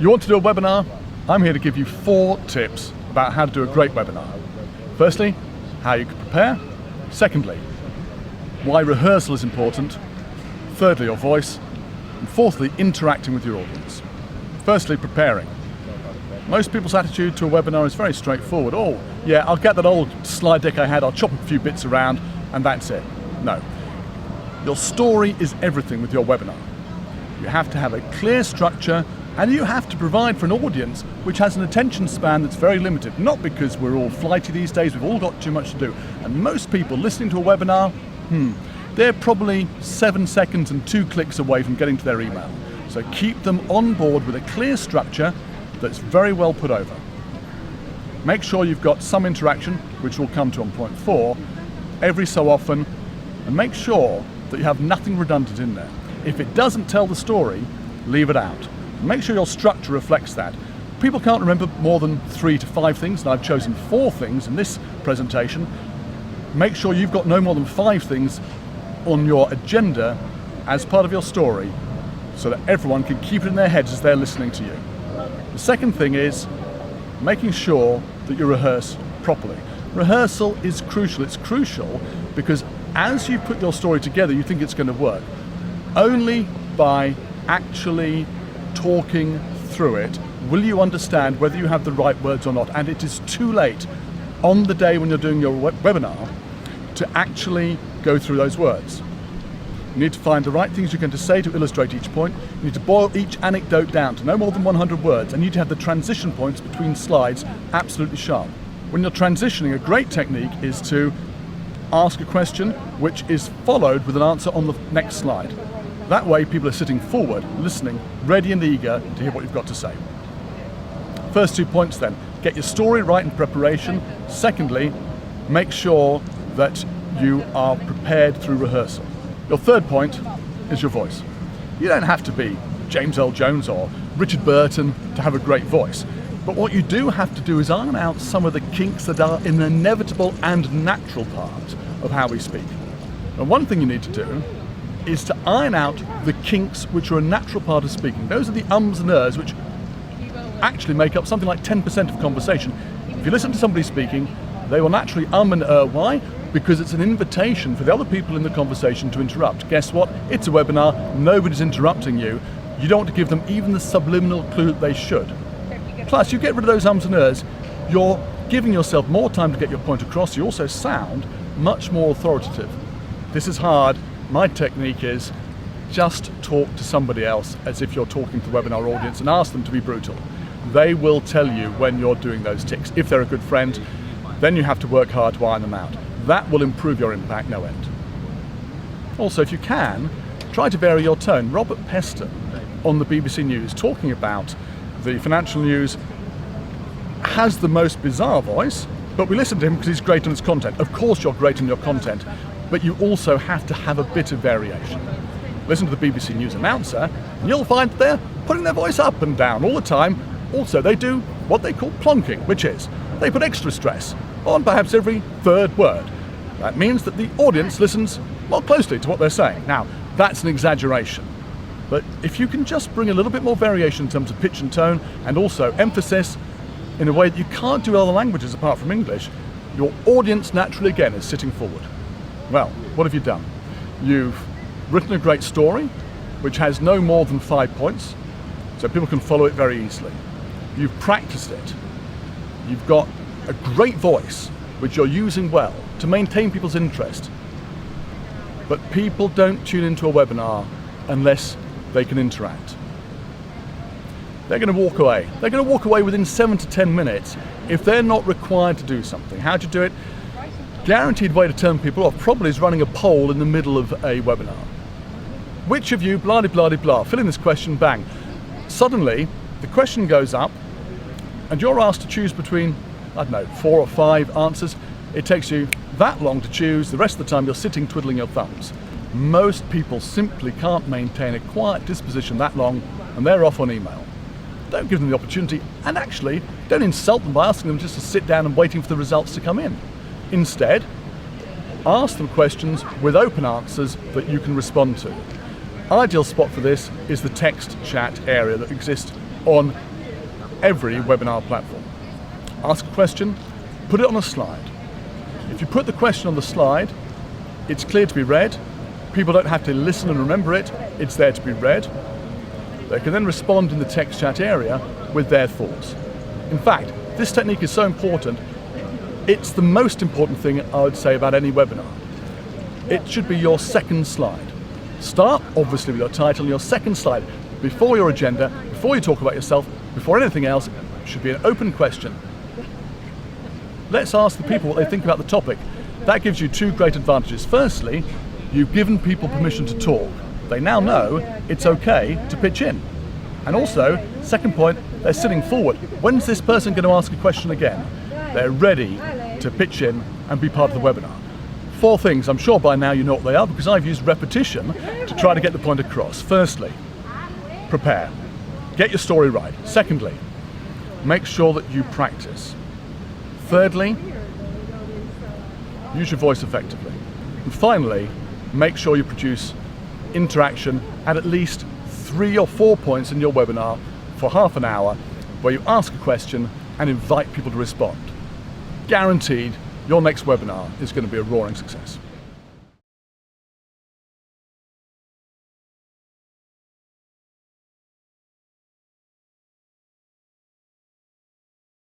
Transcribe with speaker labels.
Speaker 1: You want to do a webinar? I'm here to give you 4 tips about how to do a great webinar. Firstly, how you can prepare. Secondly, why rehearsal is important. Thirdly, your voice. And fourthly, interacting with your audience. Firstly, preparing. Most people's attitude to a webinar is very straightforward. Oh, yeah, I'll get that old slide deck I had, I'll chop a few bits around, and that's it. No. Your story is everything with your webinar. You have to have a clear structure, and you have to provide for an audience which has an attention span that's very limited. Not because we're all flighty these days, we've all got too much to do. And most people listening to a webinar, they're probably 7 seconds and 2 clicks away from getting to their email. So keep them on board with a clear structure that's very well put over. Make sure you've got some interaction, which we'll come to on point 4, every so often, and make sure that you have nothing redundant in there. If it doesn't tell the story, leave it out. Make sure your structure reflects that. People can't remember more than 3 to 5 things, and I've chosen 4 things in this presentation. Make sure you've got no more than 5 things on your agenda as part of your story, so that everyone can keep it in their heads as they're listening to you. The second thing is making sure that you rehearse properly. Rehearsal is crucial. It's crucial because as you put your story together, you think it's going to work. Only by actually talking through it will you understand whether you have the right words or not. And it is too late on the day when you're doing your webinar to actually go through those words. You need to find the right things you're going to say to illustrate each point. You need to boil each anecdote down to no more than 100 words, and you need to have the transition points between slides absolutely sharp. When you're transitioning, a great technique is to ask a question which is followed with an answer on the next slide. That way people are sitting forward, listening, ready and eager to hear what you've got to say. First 2 points then, get your story right in preparation. Secondly, make sure that you are prepared through rehearsal. Your third point is your voice. You don't have to be James Earl Jones or Richard Burton to have a great voice. But what you do have to do is iron out some of the kinks that are an inevitable and natural part of how we speak. And one thing you need to do is to iron out the kinks which are a natural part of speaking. Those are the ums and ers which actually make up something like 10% of conversation. If you listen to somebody speaking, they will naturally and why? Because it's an invitation for the other people in the conversation to interrupt. Guess what? It's a webinar, nobody's interrupting you. You don't want to give them even the subliminal clue that they should. Plus, you get rid of those ums and ers, you're giving yourself more time to get your point across. You also sound much more authoritative. This is hard. My technique is just talk to somebody else as if you're talking to the webinar audience and ask them to be brutal. They will tell you when you're doing those tics. If they're a good friend, then you have to work hard to iron them out. That will improve your impact no end. Also, if you can, try to vary your tone. Robert Peston on the BBC News, talking about the financial news, has the most bizarre voice, but we listen to him because he's great on his content. Of course you're great on your content, but you also have to have a bit of variation. Listen to the BBC News announcer, and you'll find that they're putting their voice up and down all the time. Also, they do what they call plonking, which is they put extra stress on perhaps every third word. That means that the audience listens more closely to what they're saying. Now, that's an exaggeration. But if you can just bring a little bit more variation in terms of pitch and tone, and also emphasis in a way that you can't do in other languages apart from English, your audience naturally again is sitting forward. Well, what have you done? You've written a great story, which has no more than 5 points, so people can follow it very easily. You've practiced it. You've got a great voice, which you're using well to maintain people's interest. But people don't tune into a webinar unless they can interact. They're going to walk away. They're going to walk away within 7 to 10 minutes if they're not required to do something. How do you do it? Guaranteed way to turn people off probably is running a poll in the middle of a webinar. Which of you, blah, blah, blah, blah, fill in this question, bang. Suddenly, the question goes up and you're asked to choose between, I don't know, 4 or 5 answers. It takes you that long to choose. The rest of the time you're sitting twiddling your thumbs. Most people simply can't maintain a quiet disposition that long, and they're off on email. Don't give them the opportunity, and actually don't insult them by asking them just to sit down and waiting for the results to come in. Instead, ask them questions with open answers that you can respond to. Ideal spot for this is the text chat area that exists on every webinar platform. Ask a question, put it on a slide. If you put the question on the slide, it's clear to be read. People don't have to listen and remember it. It's there to be read. They can then respond in the text chat area with their thoughts. In fact, this technique is so important, it's the most important thing I would say about any webinar. It should be your second slide. Start, obviously, with your title and your second slide. Before your agenda, before you talk about yourself, before anything else, it should be an open question. Let's ask the people what they think about the topic. That gives you two great advantages. Firstly, you've given people permission to talk. They now know it's okay to pitch in. And also, second point, they're sitting forward. When's this person going to ask a question again? They're ready to pitch in and be part of the webinar. 4 things, I'm sure by now you know what they are because I've used repetition to try to get the point across. Firstly, prepare. Get your story right. Secondly, make sure that you practice. Thirdly, use your voice effectively. And finally, make sure you produce interaction at least 3 or 4 points in your webinar for half an hour where you ask a question and invite people to respond. Guaranteed, your next webinar is going to be a roaring success.